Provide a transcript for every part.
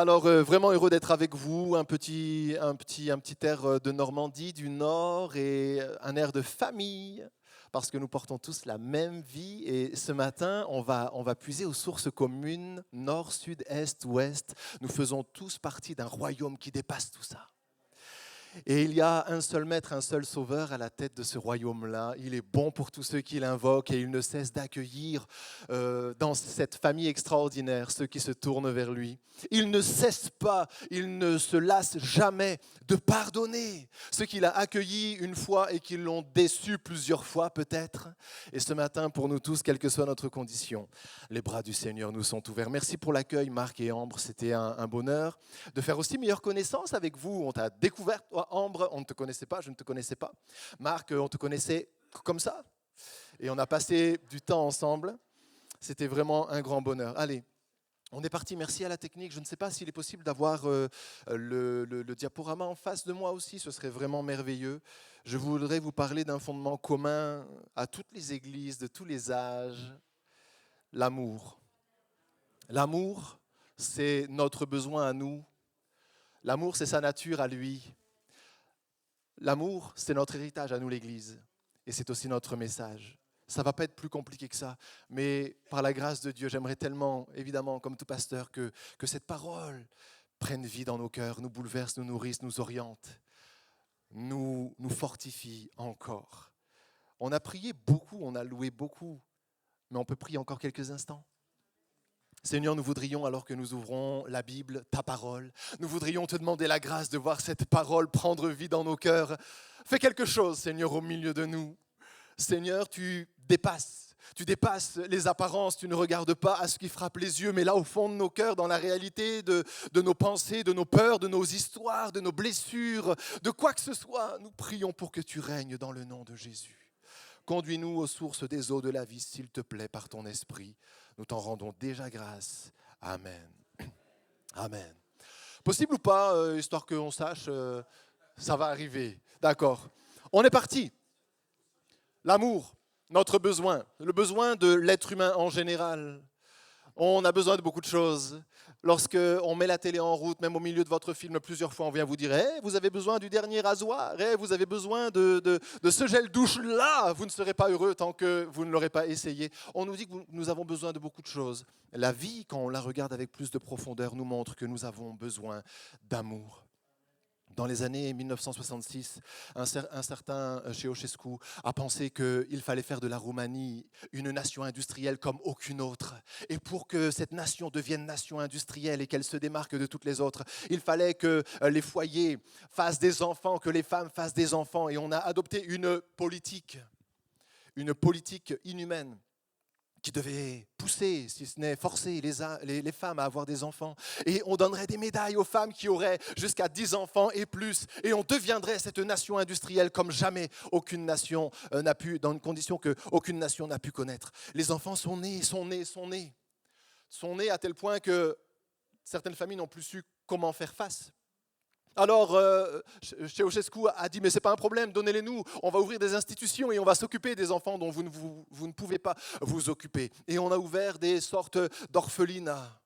Alors, vraiment heureux d'être avec vous. Un petit air de Normandie, du Nord et un air de famille, parce que nous portons tous la même vie. Et ce matin, on va puiser aux sources communes, Nord, Sud, Est, Ouest. Nous faisons tous partie d'un royaume qui dépasse tout ça. Et il y a un seul maître, un seul sauveur à la tête de ce royaume-là. Il est bon pour tous ceux qui l'invoquent et il ne cesse d'accueillir dans cette famille extraordinaire ceux qui se tournent vers lui. Il ne cesse pas, il ne se lasse jamais de pardonner ceux qu'il a accueillis une fois et qui l'ont déçu plusieurs fois peut-être. Et ce matin, pour nous tous, quelle que soit notre condition, les bras du Seigneur nous sont ouverts. Merci pour l'accueil, Marc et Ambre. C'était un bonheur de faire aussi meilleure connaissance avec vous. On t'a découvert, toi, Ambre, on ne te connaissait pas, je ne te connaissais pas. Marc, on te connaissait comme ça. Et on a passé du temps ensemble. C'était vraiment un grand bonheur. Allez, on est parti. Merci à la technique. Je ne sais pas s'il est possible d'avoir le diaporama en face de moi aussi. Ce serait vraiment merveilleux. Je voudrais vous parler d'un fondement commun à toutes les églises, de tous les âges. L'amour. L'amour, c'est notre besoin à nous. L'amour, c'est sa nature à lui. L'amour, c'est notre héritage à nous, l'Église. Et c'est aussi notre message. Ça ne va pas être plus compliqué que ça. Mais par la grâce de Dieu, j'aimerais tellement, évidemment, comme tout pasteur, que cette parole prenne vie dans nos cœurs, nous bouleverse, nous nourrisse, nous oriente, nous fortifie encore. On a prié beaucoup, on a loué beaucoup, mais on peut prier encore quelques instants. Seigneur, nous voudrions, alors que nous ouvrons la Bible, ta parole, nous voudrions te demander la grâce de voir cette parole prendre vie dans nos cœurs. Fais quelque chose, Seigneur, au milieu de nous. Seigneur, tu dépasses les apparences, tu ne regardes pas à ce qui frappe les yeux, mais là au fond de nos cœurs, dans la réalité de nos pensées, de nos peurs, de nos histoires, de nos blessures, de quoi que ce soit, nous prions pour que tu règnes dans le nom de Jésus. Conduis-nous aux sources des eaux de la vie, s'il te plaît, par ton esprit. Nous t'en rendons déjà grâce. Amen. Amen. Possible ou pas, histoire qu'on sache, ça va arriver. D'accord. On est parti. L'amour, notre besoin, le besoin de l'être humain en général. On a besoin de beaucoup de choses. Lorsqu'on met la télé en route, même au milieu de votre film, plusieurs fois, on vient vous dire hey, « vous avez besoin du dernier rasoir, hey, vous avez besoin de ce gel douche-là, vous ne serez pas heureux tant que vous ne l'aurez pas essayé. » On nous dit que nous avons besoin de beaucoup de choses. La vie, quand on la regarde avec plus de profondeur, nous montre que nous avons besoin d'amour. Dans les années 1966, un certain Ceausescu a pensé qu'il fallait faire de la Roumanie une nation industrielle comme aucune autre. Et pour que cette nation devienne nation industrielle et qu'elle se démarque de toutes les autres, il fallait que les foyers fassent des enfants, que les femmes fassent des enfants. Et on a adopté une politique inhumaine, qui devait pousser, si ce n'est forcer les femmes à avoir des enfants. Et on donnerait des médailles aux femmes qui auraient jusqu'à 10 enfants et plus. Et on deviendrait cette nation industrielle comme jamais aucune nation n'a pu, dans une condition qu'aucune nation n'a pu connaître. Les enfants sont nés à tel point que certaines familles n'ont plus su comment faire face. Alors, Ceausescu a dit, mais ce n'est pas un problème, donnez-les-nous, on va ouvrir des institutions et on va s'occuper des enfants dont vous ne pouvez pas vous occuper. Et on a ouvert des sortes d'orphelinats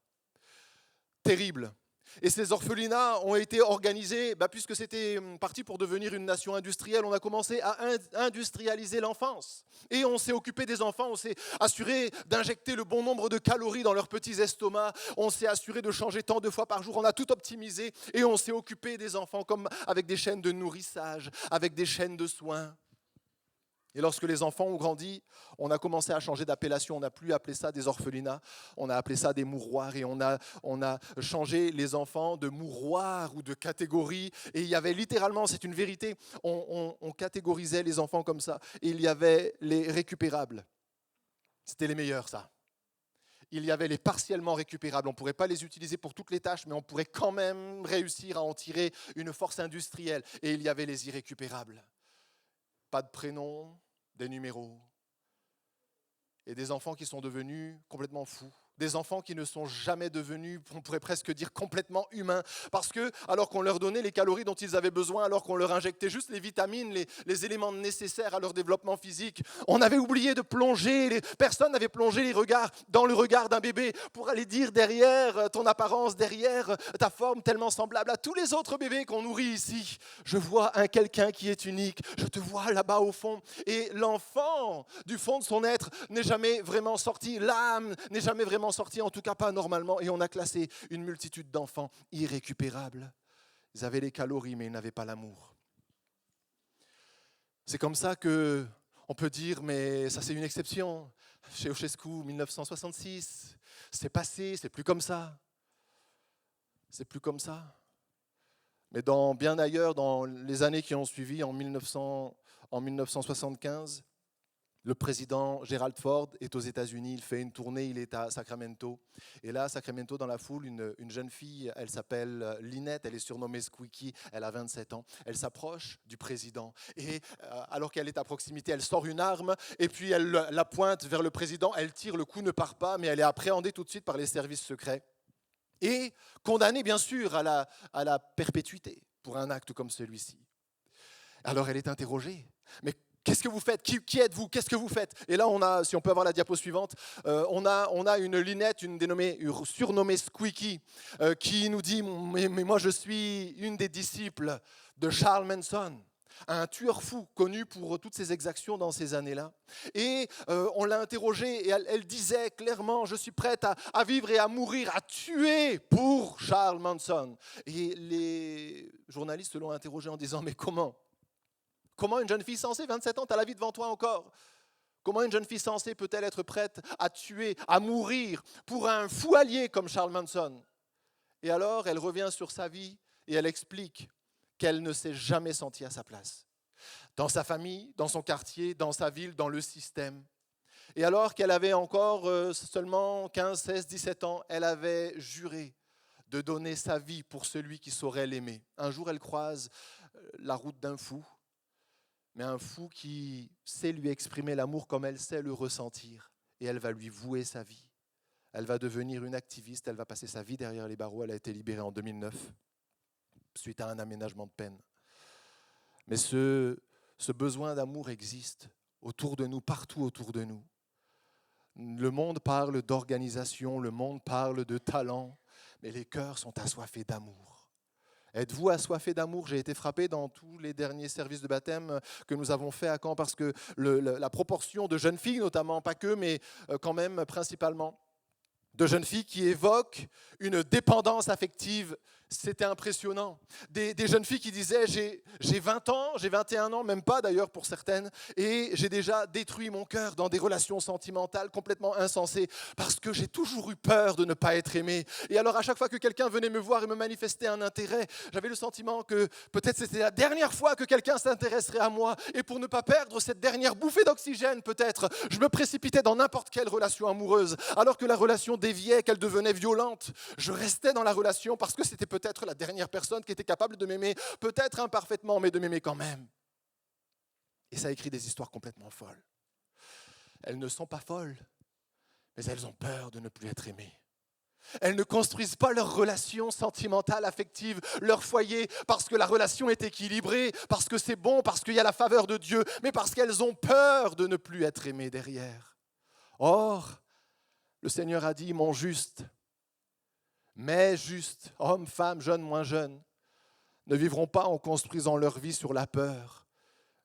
terribles. Et ces orphelinats ont été organisés, puisque c'était parti pour devenir une nation industrielle, on a commencé à industrialiser l'enfance. Et on s'est occupé des enfants, on s'est assuré d'injecter le bon nombre de calories dans leurs petits estomacs, on s'est assuré de changer tant de fois par jour, on a tout optimisé et on s'est occupé des enfants comme avec des chaînes de nourrissage, avec des chaînes de soins. Et lorsque les enfants ont grandi, on a commencé à changer d'appellation. On n'a plus appelé ça des orphelinats, on a appelé ça des mouroirs. Et on a changé les enfants de mouroirs ou de catégories. Et il y avait littéralement, c'est une vérité, on catégorisait les enfants comme ça. Et il y avait les récupérables. C'était les meilleurs, ça. Il y avait les partiellement récupérables. On ne pourrait pas les utiliser pour toutes les tâches, mais on pourrait quand même réussir à en tirer une force industrielle. Et il y avait les irrécupérables. Pas de prénom, des numéros. Et des enfants qui sont devenus complètement fous. des enfants qui ne sont jamais devenus, on pourrait presque dire, complètement humains. Parce que, alors qu'on leur donnait les calories dont ils avaient besoin, alors qu'on leur injectait juste les vitamines, les éléments nécessaires à leur développement physique, on avait oublié de plonger, personne n'avait plongé les regards dans le regard d'un bébé pour aller dire derrière ton apparence, derrière ta forme tellement semblable à tous les autres bébés qu'on nourrit ici. Je vois un quelqu'un qui est unique, je te vois là-bas au fond. Et l'enfant, du fond de son être, n'est jamais vraiment sorti. L'âme n'est jamais vraiment sortie, en tout cas pas normalement. Et on a classé une multitude d'enfants irrécupérables. Ils avaient les calories, mais ils n'avaient pas l'amour. C'est comme ça que on peut dire, mais ça c'est une exception. Ceausescu, 1966, c'est passé, c'est plus comme ça. C'est plus comme ça. Mais bien ailleurs, dans les années qui ont suivi, en 1975, le président Gerald Ford est aux États-Unis, il fait une tournée, il est à Sacramento. Et là, à Sacramento, dans la foule, une jeune fille, elle s'appelle Lynette, elle est surnommée Squeaky, elle a 27 ans. Elle s'approche du président et alors qu'elle est à proximité, elle sort une arme et puis elle la pointe vers le président, elle tire, le coup ne part pas, mais elle est appréhendée tout de suite par les services secrets et condamnée bien sûr à la perpétuité pour un acte comme celui-ci. Alors elle est interrogée. Mais qu'est-ce que vous faites ? Qui êtes-vous ? Qu'est-ce que vous faites ? Et là, si on peut avoir la diapo suivante, on a une Lynette, surnommée Squeaky, qui nous dit mais moi je suis une des disciples de Charles Manson, un tueur fou connu pour toutes ses exactions dans ces années-là. Et on l'a interrogée et elle disait clairement, je suis prête à vivre et à mourir, à tuer pour Charles Manson. Et les journalistes l'ont interrogée en disant, mais comment ? Comment une jeune fille sensée, 27 ans, tu as la vie devant toi encore. Comment une jeune fille sensée peut-elle être prête à tuer, à mourir pour un fou allié comme Charles Manson ? Et alors, elle revient sur sa vie et elle explique qu'elle ne s'est jamais sentie à sa place. Dans sa famille, dans son quartier, dans sa ville, dans le système. Et alors qu'elle avait encore seulement 15, 16, 17 ans, elle avait juré de donner sa vie pour celui qui saurait l'aimer. Un jour, elle croise la route d'un fou, mais un fou qui sait lui exprimer l'amour comme elle sait le ressentir. Et elle va lui vouer sa vie. Elle va devenir une activiste, elle va passer sa vie derrière les barreaux. Elle a été libérée en 2009, suite à un aménagement de peine. Mais ce besoin d'amour existe autour de nous, partout autour de nous. Le monde parle d'organisation, le monde parle de talent, mais les cœurs sont assoiffés d'amour. Êtes-vous assoiffés d'amour ? J'ai été frappé dans tous les derniers services de baptême que nous avons fait à Caen parce que la proportion de jeunes filles, notamment, pas que, mais quand même principalement, de jeunes filles qui évoquent une dépendance affective, c'était impressionnant. Des jeunes filles qui disaient j'ai 20 ans, j'ai 21 ans, même pas d'ailleurs pour certaines, et j'ai déjà détruit mon cœur dans des relations sentimentales complètement insensées parce que j'ai toujours eu peur de ne pas être aimé. Et alors à chaque fois que quelqu'un venait me voir et me manifestait un intérêt, j'avais le sentiment que peut-être c'était la dernière fois que quelqu'un s'intéresserait à moi, et pour ne pas perdre cette dernière bouffée d'oxygène peut-être, je me précipitais dans n'importe quelle relation amoureuse, alors que la relation déviait, qu'elle devenait violente. Je restais dans la relation parce que c'était peut-être la dernière personne qui était capable de m'aimer, peut-être imparfaitement, mais de m'aimer quand même. Et ça écrit des histoires complètement folles. Elles ne sont pas folles, mais elles ont peur de ne plus être aimées. Elles ne construisent pas leur relation sentimentale, affective, leur foyer, parce que la relation est équilibrée, parce que c'est bon, parce qu'il y a la faveur de Dieu, mais parce qu'elles ont peur de ne plus être aimées derrière. Or, le Seigneur a dit, mon juste, mes justes, hommes, femmes, jeunes, moins jeunes, ne vivront pas en construisant leur vie sur la peur,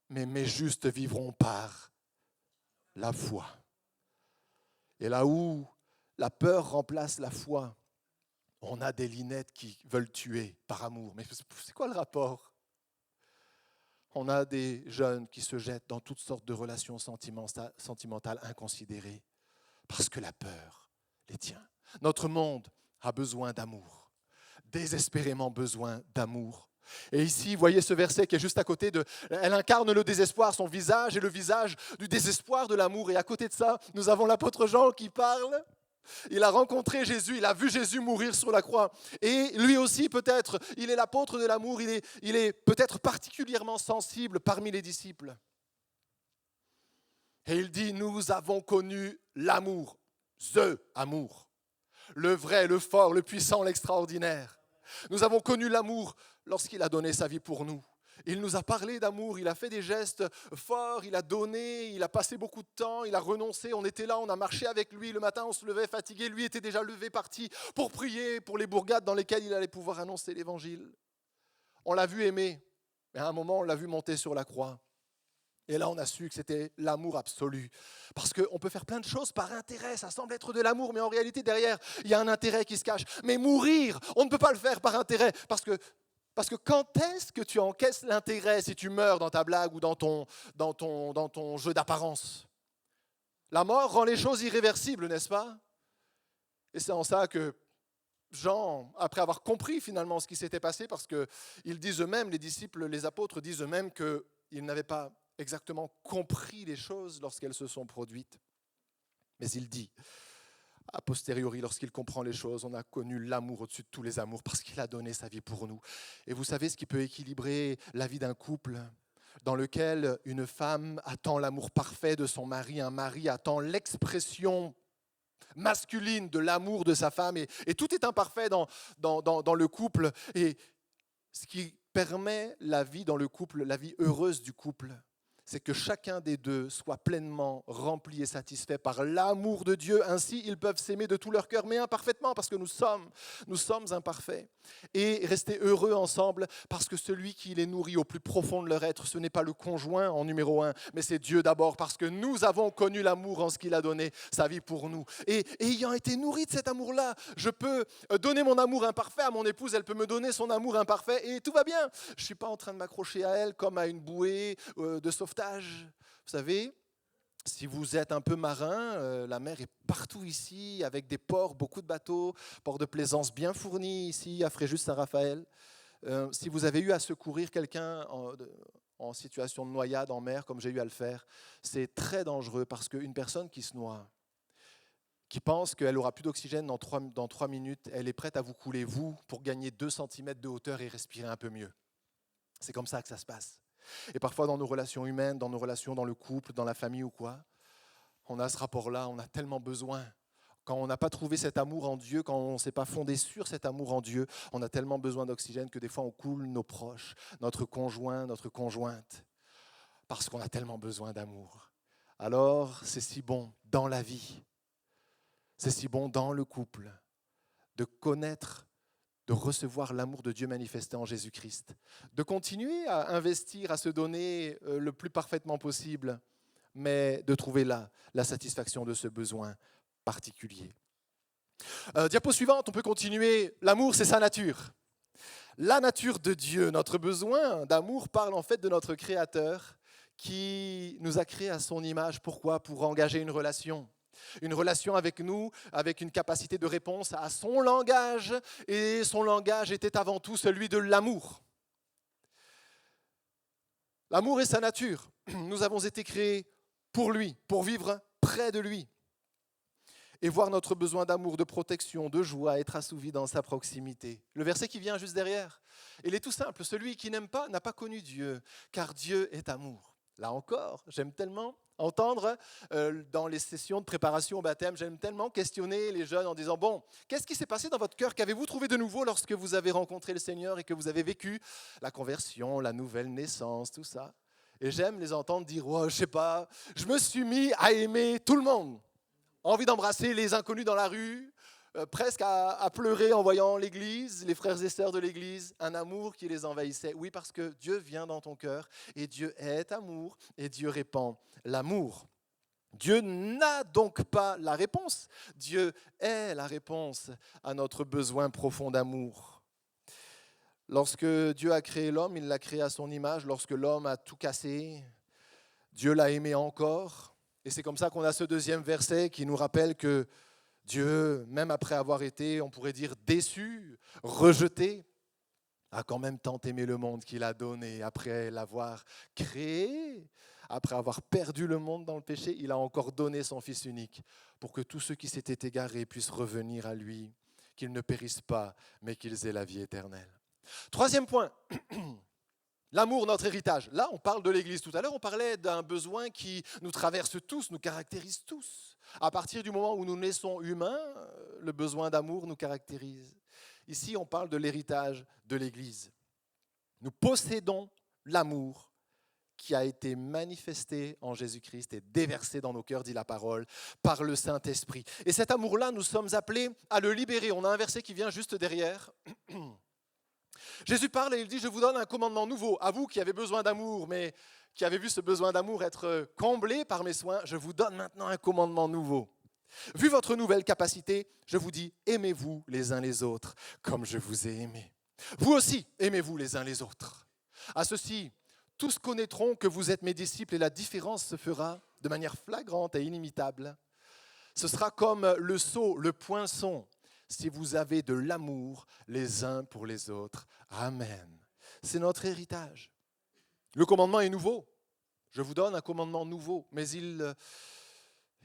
mais mes justes vivront par la foi. Et là où la peur remplace la foi, on a des Lynettes qui veulent tuer par amour. Mais c'est quoi le rapport ? On a des jeunes qui se jettent dans toutes sortes de relations sentimentales inconsidérées parce que la peur les tient. Notre monde a besoin d'amour, désespérément besoin d'amour. Et ici, vous voyez ce verset qui est juste à côté de... Elle incarne le désespoir, son visage est le visage du désespoir de l'amour. Et à côté de ça, nous avons l'apôtre Jean qui parle. Il a rencontré Jésus, il a vu Jésus mourir sur la croix. Et lui aussi, peut-être, il est l'apôtre de l'amour, il est peut-être particulièrement sensible parmi les disciples. Et il dit, nous avons connu l'amour, the amour. le vrai, le fort, le puissant, l'extraordinaire. Nous avons connu l'amour lorsqu'il a donné sa vie pour nous. Il nous a parlé d'amour, il a fait des gestes forts, il a donné, il a passé beaucoup de temps, il a renoncé, on était là, on a marché avec lui, le matin on se levait fatigué, lui était déjà levé, parti pour prier pour les bourgades dans lesquelles il allait pouvoir annoncer l'évangile. On l'a vu aimer, mais à un moment on l'a vu monter sur la croix. Et là, on a su que c'était l'amour absolu. Parce qu'on peut faire plein de choses par intérêt. Ça semble être de l'amour, mais en réalité, derrière, il y a un intérêt qui se cache. Mais mourir, on ne peut pas le faire par intérêt. Parce que quand est-ce que tu encaisses l'intérêt si tu meurs dans ta blague ou dans ton jeu d'apparence? La mort rend les choses irréversibles, n'est-ce pas? Et c'est en ça que Jean, après avoir compris finalement ce qui s'était passé, parce qu'ils disent eux-mêmes, les disciples, les apôtres disent eux-mêmes qu'ils n'avaient pas exactement compris les choses lorsqu'elles se sont produites. Mais il dit, a posteriori, lorsqu'il comprend les choses, on a connu l'amour au-dessus de tous les amours parce qu'il a donné sa vie pour nous. Et vous savez ce qui peut équilibrer la vie d'un couple dans lequel une femme attend l'amour parfait de son mari, un mari attend l'expression masculine de l'amour de sa femme, et tout est imparfait dans le couple. Et ce qui permet la vie dans le couple, la vie heureuse du couple, c'est que chacun des deux soit pleinement rempli et satisfait par l'amour de Dieu. Ainsi, ils peuvent s'aimer de tout leur cœur, mais imparfaitement, parce que nous sommes imparfaits. Et rester heureux ensemble, parce que celui qui les nourrit au plus profond de leur être, ce n'est pas le conjoint en numéro 1, mais c'est Dieu d'abord, parce que nous avons connu l'amour en ce qu'il a donné sa vie pour nous. Et ayant été nourri de cet amour-là, je peux donner mon amour imparfait à mon épouse, elle peut me donner son amour imparfait, et tout va bien. Je ne suis pas en train de m'accrocher à elle comme à une bouée de sauvetage. Vous savez, si vous êtes un peu marin, la mer est partout ici, avec des ports, beaucoup de bateaux, ports de plaisance bien fournis ici à Fréjus-Saint-Raphaël. Si vous avez eu à secourir quelqu'un en situation de noyade en mer, comme j'ai eu à le faire, c'est très dangereux parce qu'une personne qui se noie, qui pense qu'elle n'aura plus d'oxygène dans 3 minutes, elle est prête à vous couler, vous, pour gagner 2 cm de hauteur et respirer un peu mieux. C'est comme ça que ça se passe. Et parfois dans nos relations humaines, dans nos relations dans le couple, dans la famille ou quoi, on a ce rapport-là, on a tellement besoin. Quand on n'a pas trouvé cet amour en Dieu, quand on ne s'est pas fondé sur cet amour en Dieu, on a tellement besoin d'oxygène que des fois on coule nos proches, notre conjoint, notre conjointe, parce qu'on a tellement besoin d'amour. Alors c'est si bon dans la vie, c'est si bon dans le couple de connaître, de recevoir l'amour de Dieu manifesté en Jésus-Christ, de continuer à investir, à se donner le plus parfaitement possible, mais de trouver là la satisfaction de ce besoin particulier. Diapo suivante, on peut continuer. L'amour, c'est sa nature. La nature de Dieu, notre besoin d'amour parle en fait de notre Créateur qui nous a créés à son image. Pourquoi? Pour engager une relation. Une relation avec nous, avec une capacité de réponse à son langage, et son langage était avant tout celui de l'amour. L'amour est sa nature. Nous avons été créés pour lui, pour vivre près de lui, et voir notre besoin d'amour, de protection, de joie être assouvi dans sa proximité. Le verset qui vient juste derrière, il est tout simple. Celui qui n'aime pas n'a pas connu Dieu, car Dieu est amour. Là encore, j'aime tellement entendre dans les sessions de préparation au baptême, j'aime tellement questionner les jeunes en disant, bon, qu'est-ce qui s'est passé dans votre cœur? Qu'avez-vous trouvé de nouveau lorsque vous avez rencontré le Seigneur et que vous avez vécu la conversion, la nouvelle naissance, tout ça? Et j'aime les entendre dire, oh, je sais pas, je me suis mis à aimer tout le monde. Envie d'embrasser les inconnus dans la rue, presque à pleurer en voyant l'église, les frères et sœurs de l'église, un amour qui les envahissait. Oui, parce que Dieu vient dans ton cœur et Dieu est amour et Dieu répand l'amour. Dieu n'a donc pas la réponse. Dieu est la réponse à notre besoin profond d'amour. Lorsque Dieu a créé l'homme, il l'a créé à son image. Lorsque l'homme a tout cassé, Dieu l'a aimé encore. Et c'est comme ça qu'on a ce deuxième verset qui nous rappelle que Dieu, même après avoir été, on pourrait dire, déçu, rejeté, a quand même tant aimé le monde qu'il a donné. Après l'avoir créé, après avoir perdu le monde dans le péché, il a encore donné son Fils unique pour que tous ceux qui s'étaient égarés puissent revenir à lui, qu'ils ne périssent pas, mais qu'ils aient la vie éternelle. Troisième point, L'amour, notre héritage. Là, on parle de l'Église. Tout à l'heure, on parlait d'un besoin qui nous traverse tous, nous caractérise tous. À partir du moment où nous naissons humains, le besoin d'amour nous caractérise. Ici, on parle de l'héritage de l'Église. Nous possédons l'amour qui a été manifesté en Jésus-Christ et déversé dans nos cœurs, dit la parole, par le Saint-Esprit. Et cet amour-là, nous sommes appelés à le libérer. On a un verset qui vient juste derrière. Jésus parle et il dit, je vous donne un commandement nouveau. À vous qui avez besoin d'amour, mais qui avez vu ce besoin d'amour être comblé par mes soins, je vous donne maintenant un commandement nouveau. Vu votre nouvelle capacité, je vous dis, aimez-vous les uns les autres comme je vous ai aimé. Vous aussi, aimez-vous les uns les autres. À ceci, tous connaîtront que vous êtes mes disciples et la différence se fera de manière flagrante et inimitable. Ce sera comme le seau, le poinçon, si vous avez de l'amour les uns pour les autres. Amen. C'est notre héritage. Le commandement est nouveau. Je vous donne un commandement nouveau, mais il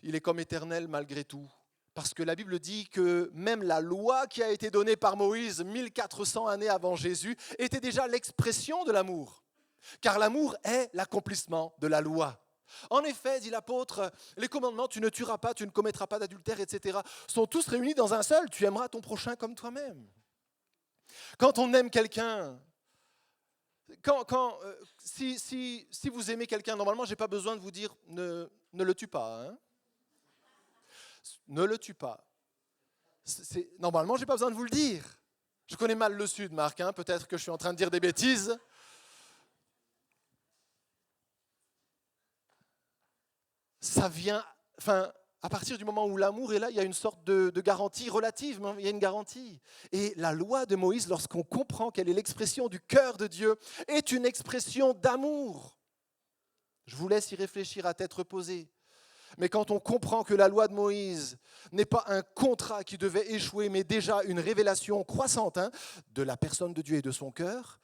est comme éternel malgré tout. Parce que la Bible dit que même la loi qui a été donnée par Moïse 1400 années avant Jésus était déjà l'expression de l'amour. Car l'amour est l'accomplissement de la loi. En effet, dit l'apôtre, les commandements, tu ne tueras pas, tu ne commettras pas d'adultère, etc., sont tous réunis dans un seul, tu aimeras ton prochain comme toi-même. Quand on aime quelqu'un, si vous aimez quelqu'un, normalement, je n'ai pas besoin de vous dire ne le tue pas. Hein. Ne le tue pas. Normalement, je n'ai pas besoin de vous le dire. Je connais mal le Sud, Marc, hein, peut-être que je suis en train de dire des bêtises. Ça vient, à partir du moment où l'amour est là, il y a une sorte de garantie relative, il y a une garantie. Et la loi de Moïse, lorsqu'on comprend qu'elle est l'expression du cœur de Dieu, est une expression d'amour. Je vous laisse y réfléchir à tête reposée. Mais quand on comprend que la loi de Moïse n'est pas un contrat qui devait échouer, mais déjà une révélation croissante de la personne de Dieu et de son cœur,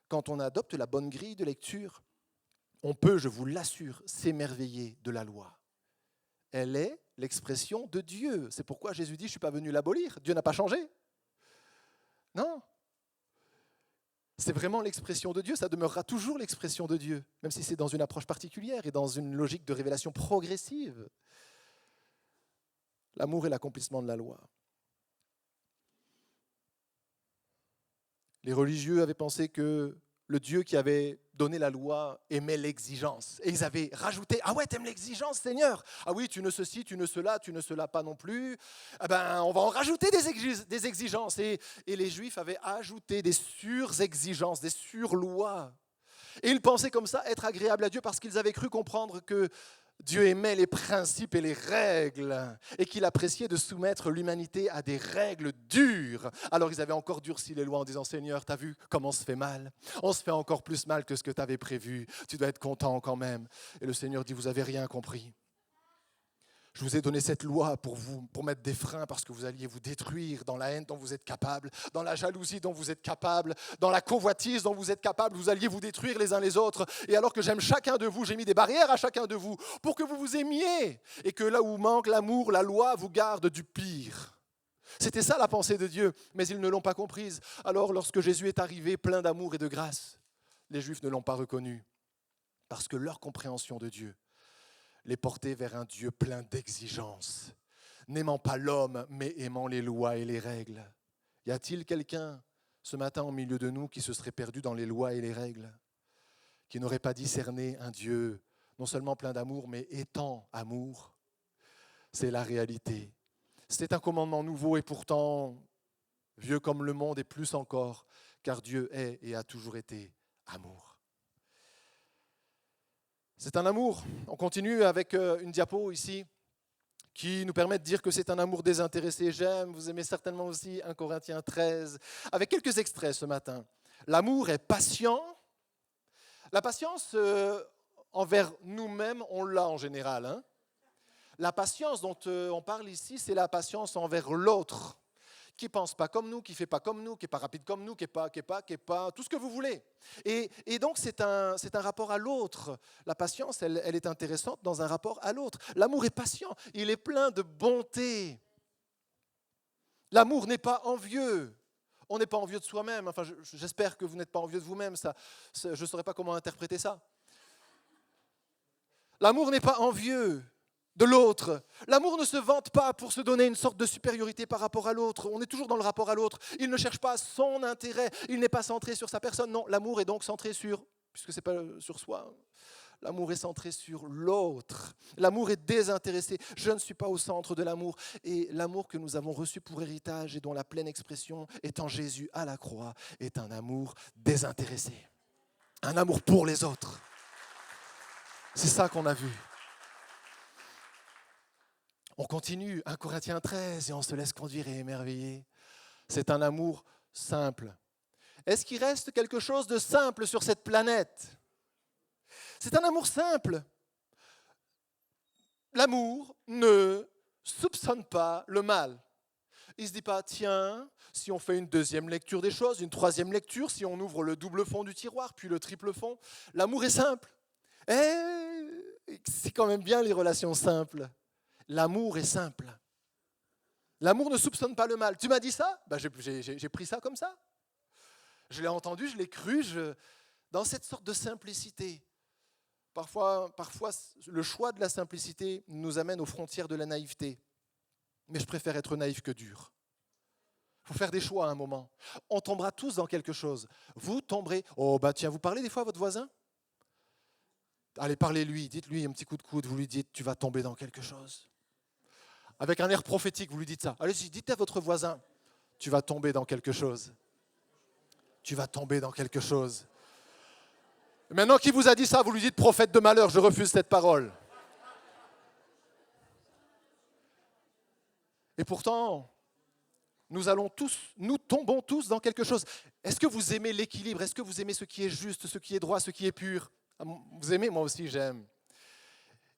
quand on adopte la bonne grille de lecture, on peut, je vous l'assure, s'émerveiller de la loi. Elle est l'expression de Dieu. C'est pourquoi Jésus dit, je ne suis pas venu l'abolir. Dieu n'a pas changé. Non. C'est vraiment l'expression de Dieu. Ça demeurera toujours l'expression de Dieu, même si c'est dans une approche particulière et dans une logique de révélation progressive. L'amour est l'accomplissement de la loi. Les religieux avaient pensé que le Dieu qui avait donné la loi aimait l'exigence. Et ils avaient rajouté, ah ouais, t'aimes l'exigence, Seigneur? Ah oui, tu ne ceci, tu ne cela pas non plus. Eh ben, on va en rajouter des exigences. Et les Juifs avaient ajouté des sur-exigences, des sur-lois. Et ils pensaient comme ça être agréables à Dieu parce qu'ils avaient cru comprendre que Dieu aimait les principes et les règles et qu'il appréciait de soumettre l'humanité à des règles dures. Alors ils avaient encore durci les lois en disant « Seigneur, t'as vu comment on se fait mal? On se fait encore plus mal que ce que tu avais prévu. Tu dois être content quand même. » Et le Seigneur dit « Vous n'avez rien compris. Je vous ai donné cette loi pour mettre des freins parce que vous alliez vous détruire dans la haine dont vous êtes capable, dans la jalousie dont vous êtes capable, dans la convoitise dont vous êtes capable, vous alliez vous détruire les uns les autres. Et alors que j'aime chacun de vous, j'ai mis des barrières à chacun de vous pour que vous vous aimiez et que là où manque l'amour, la loi vous garde du pire. » C'était ça la pensée de Dieu, mais ils ne l'ont pas comprise. Alors lorsque Jésus est arrivé plein d'amour et de grâce, les Juifs ne l'ont pas reconnu parce que leur compréhension de Dieu les porter vers un Dieu plein d'exigences, n'aimant pas l'homme, mais aimant les lois et les règles. Y a-t-il quelqu'un ce matin au milieu de nous qui se serait perdu dans les lois et les règles, qui n'aurait pas discerné un Dieu non seulement plein d'amour, mais étant amour? C'est la réalité. C'est un commandement nouveau et pourtant vieux comme le monde et plus encore, car Dieu est et a toujours été amour. C'est un amour. On continue avec une diapo ici qui nous permet de dire que c'est un amour désintéressé. J'aime, vous aimez certainement aussi 1 Corinthiens 13, avec quelques extraits ce matin. L'amour est patient. La patience envers nous-mêmes, on l'a en général. Hein. La patience dont on parle ici, c'est la patience envers l'autre, qui ne pense pas comme nous, qui ne fait pas comme nous, qui n'est pas rapide comme nous, qui n'est pas, tout ce que vous voulez. Et donc, c'est un rapport à l'autre. La patience, elle est intéressante dans un rapport à l'autre. L'amour est patient, il est plein de bonté. L'amour n'est pas envieux. On n'est pas envieux de soi-même. Enfin, j'espère que vous n'êtes pas envieux de vous-même. Je ne saurais pas comment interpréter ça. L'amour n'est pas envieux de l'autre. L'amour ne se vante pas pour se donner une sorte de supériorité par rapport à l'autre. On est toujours dans le rapport à l'autre. Il ne cherche pas son intérêt. Il n'est pas centré sur sa personne. Non, l'amour est donc centré sur, puisque ce n'est pas sur soi, l'amour est centré sur l'autre. L'amour est désintéressé. Je ne suis pas au centre de l'amour. Et l'amour que nous avons reçu pour héritage et dont la pleine expression est en Jésus à la croix est un amour désintéressé. Un amour pour les autres. C'est ça qu'on a vu. On continue, 1 Corinthiens 13, et on se laisse conduire et émerveiller. C'est un amour simple. Est-ce qu'il reste quelque chose de simple sur cette planète ? C'est un amour simple. L'amour ne soupçonne pas le mal. Il ne se dit pas, tiens, si on fait une deuxième lecture des choses, une troisième lecture, si on ouvre le double fond du tiroir, puis le triple fond, l'amour est simple. C'est quand même bien les relations simples. L'amour est simple. L'amour ne soupçonne pas le mal. Tu m'as dit ça ? J'ai pris ça comme ça. Je l'ai entendu, je l'ai cru, dans cette sorte de simplicité. Parfois, le choix de la simplicité nous amène aux frontières de la naïveté. Mais je préfère être naïf que dur. Il faut faire des choix à un moment. On tombera tous dans quelque chose. Vous tomberez... tiens, vous parlez des fois à votre voisin ? Allez, parlez-lui, dites-lui un petit coup de coude, vous lui dites, tu vas tomber dans quelque chose. Avec un air prophétique, vous lui dites ça. Allez-y, dites à votre voisin, tu vas tomber dans quelque chose. Tu vas tomber dans quelque chose. Maintenant qu'il vous a dit ça, vous lui dites, prophète de malheur, je refuse cette parole. Et pourtant, nous tombons tous dans quelque chose. Est-ce que vous aimez l'équilibre ? Est-ce que vous aimez ce qui est juste, ce qui est droit, ce qui est pur ? Vous aimez ? Moi aussi, j'aime.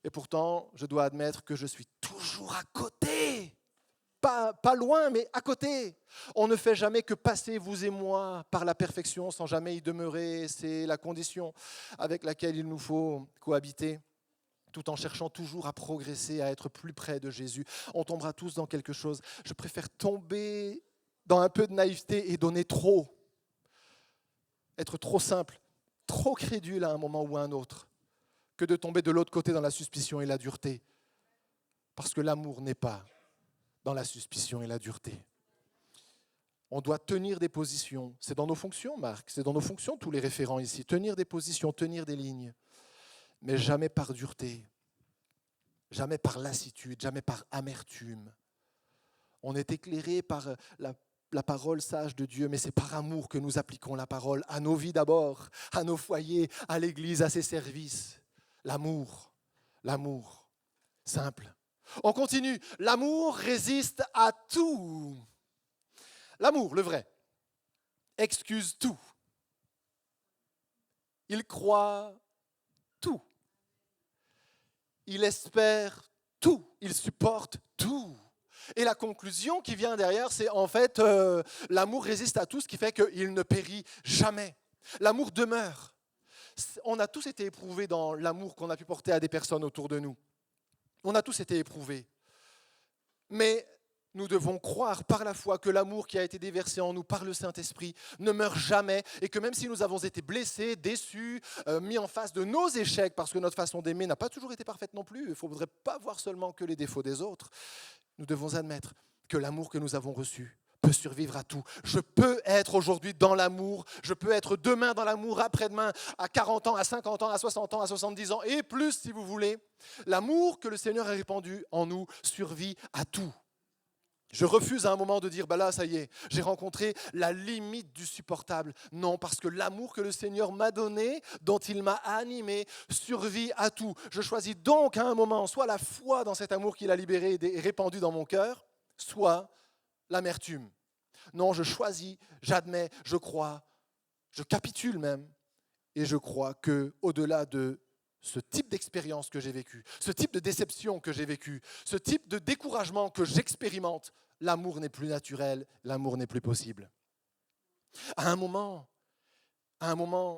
Et pourtant, je dois admettre que je suis toujours à côté. Pas loin, mais à côté. On ne fait jamais que passer, vous et moi, par la perfection sans jamais y demeurer. C'est la condition avec laquelle il nous faut cohabiter, tout en cherchant toujours à progresser, à être plus près de Jésus. On tombera tous dans quelque chose. Je préfère tomber dans un peu de naïveté et donner trop. Être trop simple, trop crédule à un moment ou à un autre, que de tomber de l'autre côté dans la suspicion et la dureté. Parce que l'amour n'est pas dans la suspicion et la dureté. On doit tenir des positions. C'est dans nos fonctions, Marc, c'est dans nos fonctions, tous les référents ici. Tenir des positions, tenir des lignes. Mais jamais par dureté, jamais par lassitude, jamais par amertume. On est éclairé par la parole sage de Dieu, mais c'est par amour que nous appliquons la parole à nos vies d'abord, à nos foyers, à l'Église, à ses services. L'amour, simple. On continue. L'amour résiste à tout. L'amour, le vrai, excuse tout. Il croit tout. Il espère tout. Il supporte tout. Et la conclusion qui vient derrière, c'est en fait, l'amour résiste à tout, ce qui fait qu'il ne périt jamais. L'amour demeure. On a tous été éprouvés dans l'amour qu'on a pu porter à des personnes autour de nous. On a tous été éprouvés. Mais nous devons croire par la foi que l'amour qui a été déversé en nous par le Saint-Esprit ne meurt jamais et que même si nous avons été blessés, déçus, mis en face de nos échecs, parce que notre façon d'aimer n'a pas toujours été parfaite non plus, il ne faudrait pas voir seulement que les défauts des autres, nous devons admettre que l'amour que nous avons reçu peut survivre à tout. Je peux être aujourd'hui dans l'amour, je peux être demain dans l'amour, après-demain, à 40 ans, à 50 ans, à 60 ans, à 70 ans, et plus si vous voulez. L'amour que le Seigneur a répandu en nous survit à tout. Je refuse à un moment de dire, là, ça y est, j'ai rencontré la limite du supportable. Non, parce que l'amour que le Seigneur m'a donné, dont il m'a animé, survit à tout. Je choisis donc à un moment soit la foi dans cet amour qu'il a libéré et répandu dans mon cœur, soit l'amertume. Non, je choisis, j'admets, je crois, je capitule même, et je crois qu'au-delà de ce type d'expérience que j'ai vécue, ce type de déception que j'ai vécue, ce type de découragement que j'expérimente, l'amour n'est plus naturel, l'amour n'est plus possible. À un moment,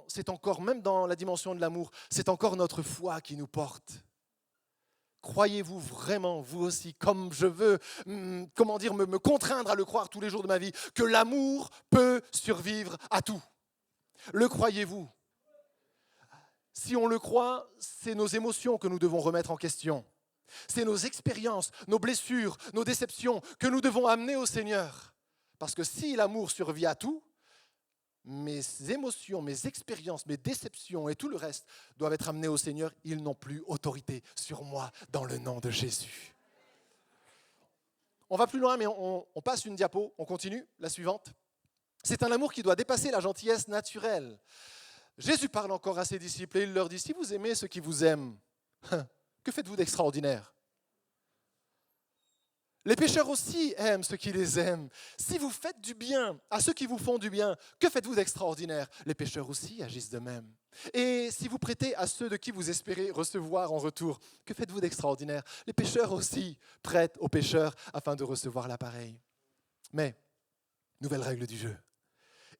c'est encore, même dans la dimension de l'amour, c'est encore notre foi qui nous porte. Croyez-vous vraiment, vous aussi, comme je veux, me contraindre à le croire tous les jours de ma vie, que l'amour peut survivre à tout? Le croyez-vous? Si on le croit, c'est nos émotions que nous devons remettre en question. C'est nos expériences, nos blessures, nos déceptions que nous devons amener au Seigneur. Parce que si l'amour survit à tout, mes émotions, mes expériences, mes déceptions et tout le reste doivent être amenés au Seigneur. Ils n'ont plus autorité sur moi dans le nom de Jésus. On va plus loin, mais on passe une diapo, on continue, la suivante. C'est un amour qui doit dépasser la gentillesse naturelle. Jésus parle encore à ses disciples et il leur dit, si vous aimez ceux qui vous aiment, que faites-vous d'extraordinaire? Les pécheurs aussi aiment ceux qui les aiment. Si vous faites du bien à ceux qui vous font du bien, que faites-vous d'extraordinaire? Les pécheurs aussi agissent de même. Et si vous prêtez à ceux de qui vous espérez recevoir en retour, que faites-vous d'extraordinaire? Les pécheurs aussi prêtent aux pécheurs afin de recevoir l'appareil. Mais, nouvelle règle du jeu,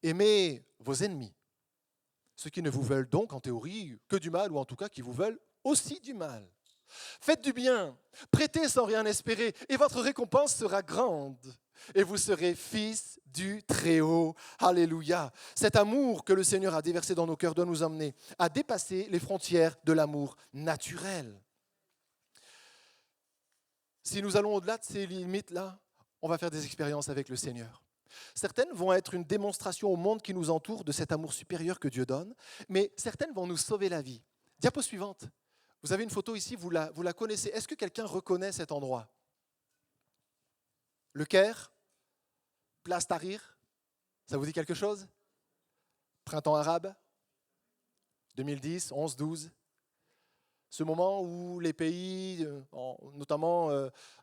aimez vos ennemis, ceux qui ne vous veulent donc en théorie que du mal, ou en tout cas qui vous veulent aussi du mal. Faites du bien, prêtez sans rien espérer, et votre récompense sera grande. Et vous serez fils du Très-Haut. Alléluia. Cet amour que le Seigneur a déversé dans nos cœurs doit nous emmener à dépasser les frontières de l'amour naturel. Si nous allons au-delà de ces limites-là, on va faire des expériences avec le Seigneur. Certaines vont être une démonstration au monde qui nous entoure de cet amour supérieur que Dieu donne, mais certaines vont nous sauver la vie. Diapo suivante. Vous avez une photo ici, vous la connaissez. Est-ce que quelqu'un reconnaît cet endroit? Le Caire, Place Tahrir, ça vous dit quelque chose? Printemps arabe, 2010, 11, 12. Ce moment où les pays, notamment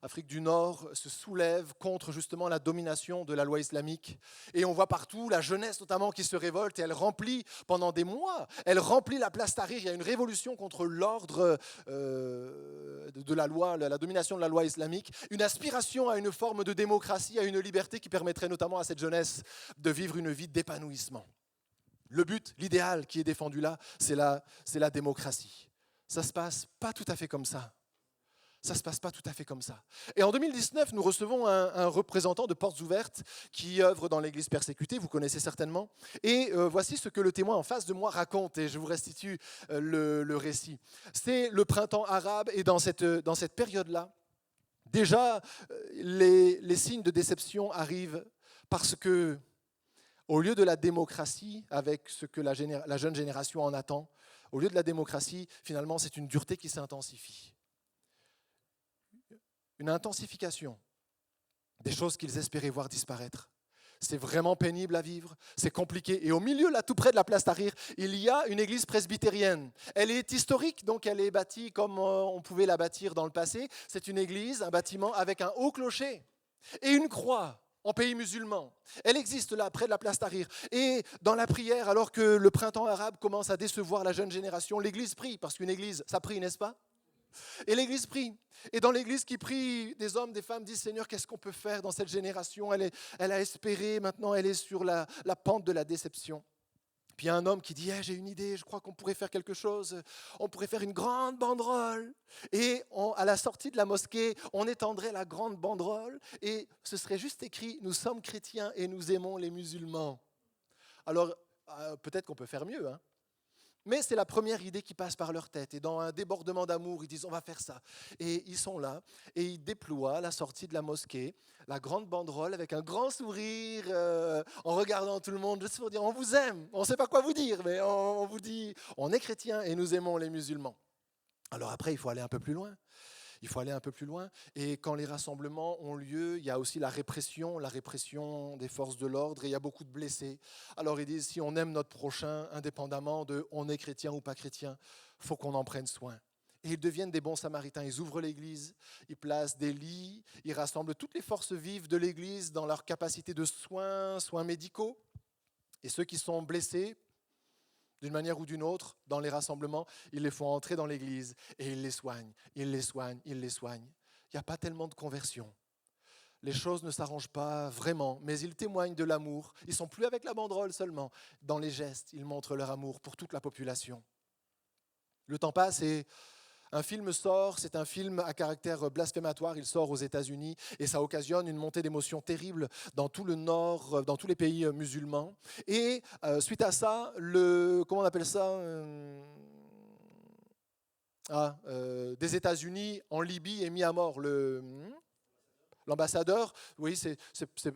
Afrique du Nord, se soulèvent contre justement la domination de la loi islamique. Et on voit partout la jeunesse notamment qui se révolte et elle remplit pendant des mois, elle remplit la place Tahrir. Il y a une révolution contre l'ordre de la loi, la domination de la loi islamique, une aspiration à une forme de démocratie, à une liberté qui permettrait notamment à cette jeunesse de vivre une vie d'épanouissement. Le but, l'idéal qui est défendu là, c'est la démocratie. Ça ne se passe pas tout à fait comme ça. Ça ne se passe pas tout à fait comme ça. Et en 2019, nous recevons un représentant de Portes Ouvertes qui œuvre dans l'église persécutée, vous connaissez certainement. Et voici ce que le témoin en face de moi raconte, et je vous restitue le récit. C'est le printemps arabe, et dans cette période-là, déjà, les signes de déception arrivent parce que, au lieu de la démocratie, avec ce que la jeune génération en attend, au lieu de la démocratie, finalement, c'est une dureté qui s'intensifie. Une intensification des choses qu'ils espéraient voir disparaître. C'est vraiment pénible à vivre, c'est compliqué. Et au milieu, là, tout près de la place Tahrir, il y a une église presbytérienne. Elle est historique, donc elle est bâtie comme on pouvait la bâtir dans le passé. C'est une église, un bâtiment avec un haut clocher et une croix. En pays musulman. Elle existe là, près de la place Tahrir. Et dans la prière, alors que le printemps arabe commence à décevoir la jeune génération, l'Église prie, parce qu'une Église, ça prie, n'est-ce pas? Et l'Église prie. Et dans l'Église qui prie, des hommes, des femmes disent, Seigneur, qu'est-ce qu'on peut faire dans cette génération? Elle a espéré, maintenant elle est sur la pente de la déception. Puis il y a un homme qui dit, j'ai une idée, je crois qu'on pourrait faire quelque chose. On pourrait faire une grande banderole. Et à la sortie de la mosquée, on étendrait la grande banderole et ce serait juste écrit, nous sommes chrétiens et nous aimons les musulmans. Alors, peut-être qu'on peut faire mieux, hein. Mais c'est la première idée qui passe par leur tête. Et dans un débordement d'amour, ils disent, on va faire ça. Et ils sont là, et ils déploient à la sortie de la mosquée la grande banderole avec un grand sourire, en regardant tout le monde, juste pour dire, on vous aime. On ne sait pas quoi vous dire, mais on vous dit, on est chrétiens et nous aimons les musulmans. Alors après, il faut aller un peu plus loin. Il faut aller un peu plus loin. Et quand les rassemblements ont lieu, il y a aussi la répression des forces de l'ordre, et il y a beaucoup de blessés. Alors ils disent, si on aime notre prochain, indépendamment de on est chrétien ou pas chrétien, il faut qu'on en prenne soin. Et ils deviennent des bons samaritains. Ils ouvrent l'église, ils placent des lits, ils rassemblent toutes les forces vives de l'église dans leur capacité de soins médicaux. Et ceux qui sont blessés, d'une manière ou d'une autre, dans les rassemblements, ils les font entrer dans l'église et ils les soignent, ils les soignent, ils les soignent. Il n'y a pas tellement de conversion. Les choses ne s'arrangent pas vraiment, mais ils témoignent de l'amour. Ils ne sont plus avec la banderole seulement. Dans les gestes, ils montrent leur amour pour toute la population. Le temps passe et Un film sort, c'est un film à caractère blasphématoire, il sort aux États-Unis et ça occasionne une montée d'émotions terrible dans tout le Nord, dans tous les pays musulmans. Et suite à ça, comment on appelle ça des États-Unis en Libye est mis à mort. L'ambassadeur, oui,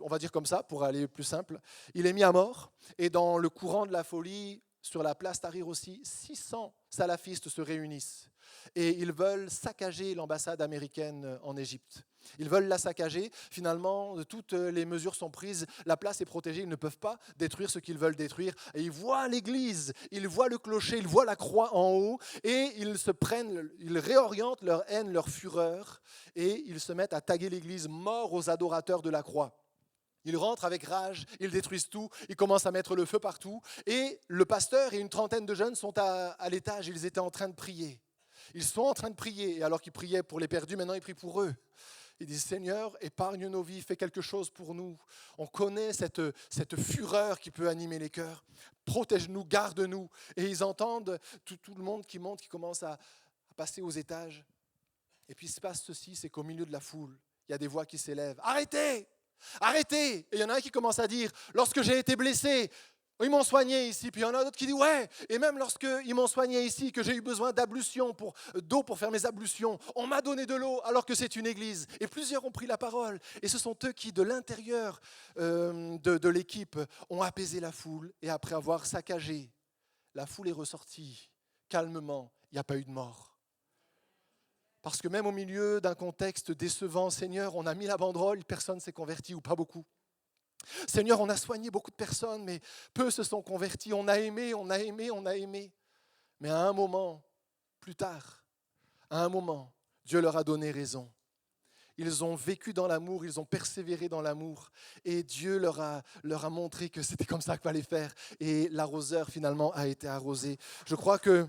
on va dire comme ça pour aller plus simple, il est mis à mort et dans le courant de la folie, sur la place Tahrir aussi, 600 salafistes se réunissent et ils veulent saccager l'ambassade américaine en Égypte. Ils veulent la saccager. Finalement, toutes les mesures sont prises. La place est protégée. Ils ne peuvent pas détruire ce qu'ils veulent détruire. Et ils voient l'église, ils voient le clocher, ils voient la croix en haut. Et ils réorientent leur haine, leur fureur. Et ils se mettent à taguer l'église mort aux adorateurs de la croix. Ils rentrent avec rage, ils détruisent tout, ils commencent à mettre le feu partout. Et le pasteur et une trentaine de jeunes sont à l'étage. Ils étaient en train de prier. Ils sont en train de prier. Et alors qu'ils priaient pour les perdus, maintenant ils prient pour eux. Ils disent, Seigneur, épargne nos vies, fais quelque chose pour nous. On connaît cette fureur qui peut animer les cœurs. Protège-nous, garde-nous. Et ils entendent tout le monde qui monte, qui commence à passer aux étages. Et puis il se passe ceci, c'est qu'au milieu de la foule, il y a des voix qui s'élèvent. Arrêtez! Arrêtez! Et il y en a un qui commence à dire, lorsque j'ai été blessé, ils m'ont soigné ici, puis il y en a d'autres qui disent ouais, et même lorsqu'ils m'ont soigné ici, que j'ai eu besoin d'eau pour faire mes ablutions, on m'a donné de l'eau alors que c'est une église. Et plusieurs ont pris la parole, et ce sont eux qui, de l'intérieur de l'équipe, ont apaisé la foule, et après avoir saccagé, la foule est ressortie calmement, il n'y a pas eu de mort. Parce que même au milieu d'un contexte décevant, Seigneur, on a mis la banderole, personne ne s'est converti ou pas beaucoup. Seigneur, on a soigné beaucoup de personnes, mais peu se sont convertis. On a aimé, on a aimé, on a aimé. Mais à un moment, plus tard, à un moment, Dieu leur a donné raison. Ils ont vécu dans l'amour, ils ont persévéré dans l'amour. Et Dieu leur a montré que c'était comme ça qu'il fallait faire. Et l'arroseur, finalement, a été arrosé. Je crois qu'il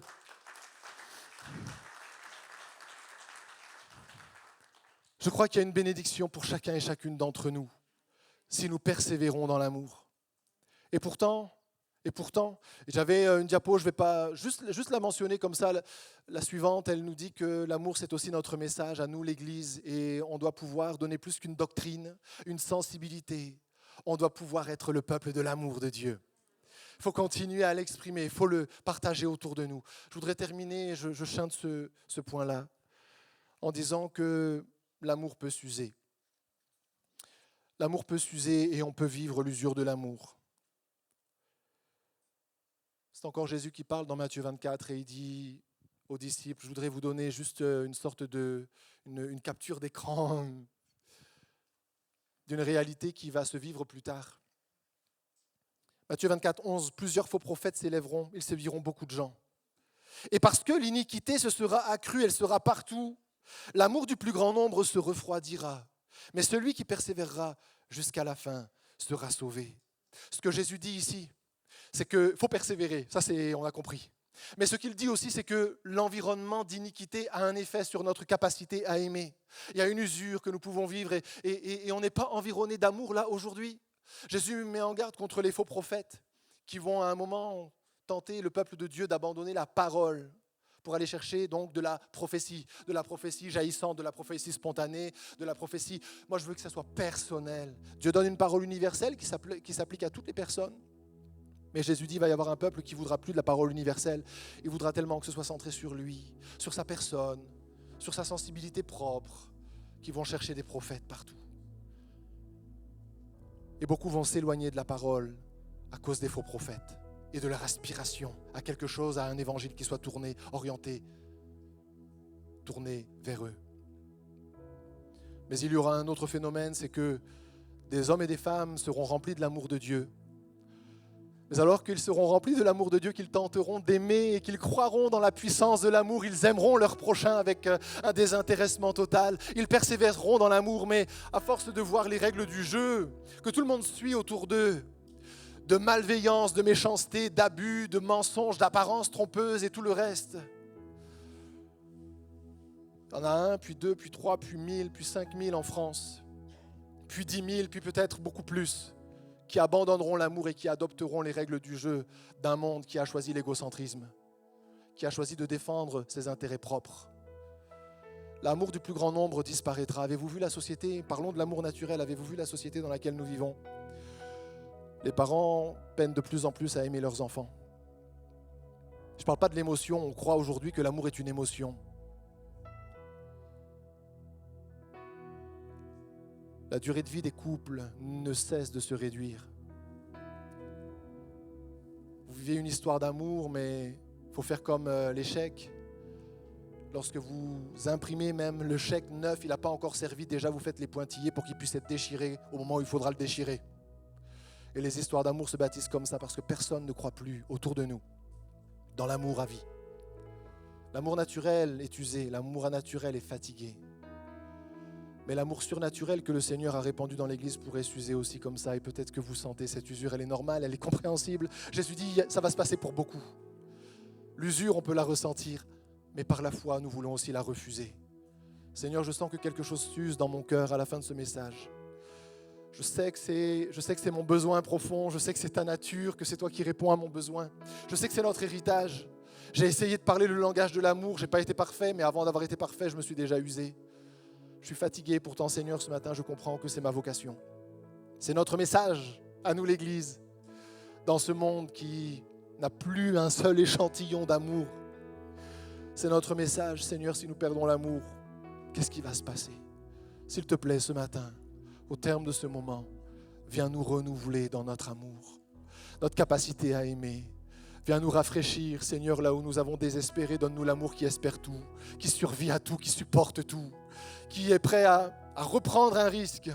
y a une bénédiction pour chacun et chacune d'entre nous, si nous persévérons dans l'amour. Et pourtant, j'avais une diapo, je ne vais pas juste la mentionner comme ça, la suivante, elle nous dit que l'amour c'est aussi notre message à nous l'Église et on doit pouvoir donner plus qu'une doctrine, une sensibilité, on doit pouvoir être le peuple de l'amour de Dieu. Il faut continuer à l'exprimer, il faut le partager autour de nous. Je voudrais terminer, je chante ce point-là, en disant que l'amour peut s'user. L'amour peut s'user et on peut vivre l'usure de l'amour. C'est encore Jésus qui parle dans Matthieu 24 et il dit aux disciples, je voudrais vous donner juste une sorte une capture d'écran d'une réalité qui va se vivre plus tard. Matthieu 24, 11, plusieurs faux prophètes s'élèveront, ils séduiront beaucoup de gens. Et parce que l'iniquité se sera accrue, elle sera partout, l'amour du plus grand nombre se refroidira. Mais celui qui persévérera jusqu'à la fin sera sauvé. Ce que Jésus dit ici, c'est qu'il faut persévérer. Ça, on a compris. Mais ce qu'il dit aussi, c'est que l'environnement d'iniquité a un effet sur notre capacité à aimer. Il y a une usure que nous pouvons vivre et on n'est pas environné d'amour là aujourd'hui. Jésus met en garde contre les faux prophètes qui vont à un moment tenter le peuple de Dieu d'abandonner la parole pour aller chercher donc de la prophétie jaillissante, de la prophétie spontanée, de la prophétie. Moi, je veux que ça soit personnel. Dieu donne une parole universelle qui s'applique à toutes les personnes. Mais Jésus dit, il va y avoir un peuple qui ne voudra plus de la parole universelle. Il voudra tellement que ce soit centré sur lui, sur sa personne, sur sa sensibilité propre, qu'ils vont chercher des prophètes partout. Et beaucoup vont s'éloigner de la parole à cause des faux prophètes et de leur aspiration à quelque chose, à un évangile qui soit orienté vers eux. Mais il y aura un autre phénomène, c'est que des hommes et des femmes seront remplis de l'amour de Dieu. Mais alors qu'ils seront remplis de l'amour de Dieu, qu'ils tenteront d'aimer et qu'ils croiront dans la puissance de l'amour, ils aimeront leur prochain avec un désintéressement total. Ils persévéreront dans l'amour, mais à force de voir les règles du jeu, que tout le monde suit autour d'eux, de malveillance, de méchanceté, d'abus, de mensonges, d'apparences trompeuses et tout le reste. Il y en a un, puis deux, puis trois, puis 1000, puis 5000 en France, puis 10 000, puis peut-être beaucoup plus, qui abandonneront l'amour et qui adopteront les règles du jeu d'un monde qui a choisi l'égocentrisme, qui a choisi de défendre ses intérêts propres. L'amour du plus grand nombre disparaîtra. Avez-vous vu la société? Parlons de l'amour naturel. Avez-vous vu la société dans laquelle nous vivons? Les parents peinent de plus en plus à aimer leurs enfants. Je ne parle pas de l'émotion. On croit aujourd'hui que l'amour est une émotion. La durée de vie des couples ne cesse de se réduire. Vous vivez une histoire d'amour, mais il faut faire comme les chèques. Lorsque vous imprimez même le chèque neuf, il n'a pas encore servi, déjà vous faites les pointillés pour qu'il puisse être déchiré au moment où il faudra le déchirer. Et les histoires d'amour se bâtissent comme ça parce que personne ne croit plus autour de nous dans l'amour à vie. L'amour naturel est usé, l'amour naturel est fatigué. Mais l'amour surnaturel que le Seigneur a répandu dans l'Église pourrait s'user aussi comme ça. Et peut-être que vous sentez cette usure, elle est normale, elle est compréhensible. Jésus dit, ça va se passer pour beaucoup. L'usure, on peut la ressentir, mais par la foi, nous voulons aussi la refuser. Seigneur, je sens que quelque chose s'use dans mon cœur à la fin de ce message. Je sais que c'est mon besoin profond, je sais que c'est ta nature, que c'est toi qui réponds à mon besoin. Je sais que c'est notre héritage. J'ai essayé de parler le langage de l'amour, je n'ai pas été parfait, mais avant d'avoir été parfait, je me suis déjà usé. Je suis fatigué, pourtant Seigneur, ce matin, je comprends que c'est ma vocation. C'est notre message à nous l'Église, dans ce monde qui n'a plus un seul échantillon d'amour. C'est notre message, Seigneur, si nous perdons l'amour, qu'est-ce qui va se passer? S'il te plaît, ce matin, au terme de ce moment, viens nous renouveler dans notre amour, notre capacité à aimer. Viens nous rafraîchir, Seigneur, là où nous avons désespéré. Donne-nous l'amour qui espère tout, qui survit à tout, qui supporte tout, qui est prêt à reprendre un risque.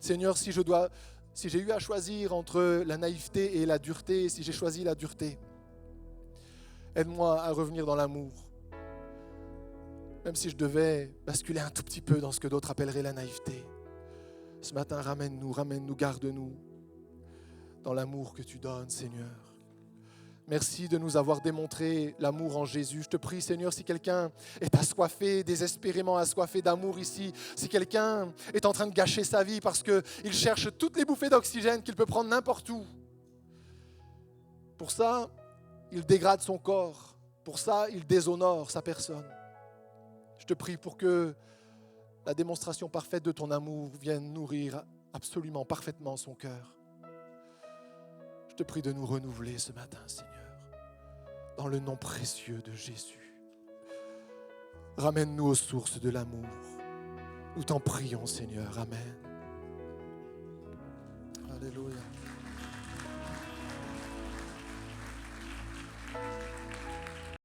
Seigneur, si j'ai eu à choisir entre la naïveté et la dureté, si j'ai choisi la dureté, aide-moi à revenir dans l'amour. Même si je devais basculer un tout petit peu dans ce que d'autres appelleraient la naïveté. Ce matin, ramène-nous, garde-nous dans l'amour que tu donnes, Seigneur. Merci de nous avoir démontré l'amour en Jésus. Je te prie, Seigneur, si quelqu'un est assoiffé, désespérément assoiffé d'amour ici, si quelqu'un est en train de gâcher sa vie parce qu'il cherche toutes les bouffées d'oxygène qu'il peut prendre n'importe où. Pour ça, il dégrade son corps. Pour ça, il déshonore sa personne. Je te prie pour que la démonstration parfaite de ton amour vienne nourrir absolument, parfaitement son cœur. Je te prie de nous renouveler ce matin, Seigneur, dans le nom précieux de Jésus. Ramène-nous aux sources de l'amour. Nous t'en prions, Seigneur. Amen. Alléluia.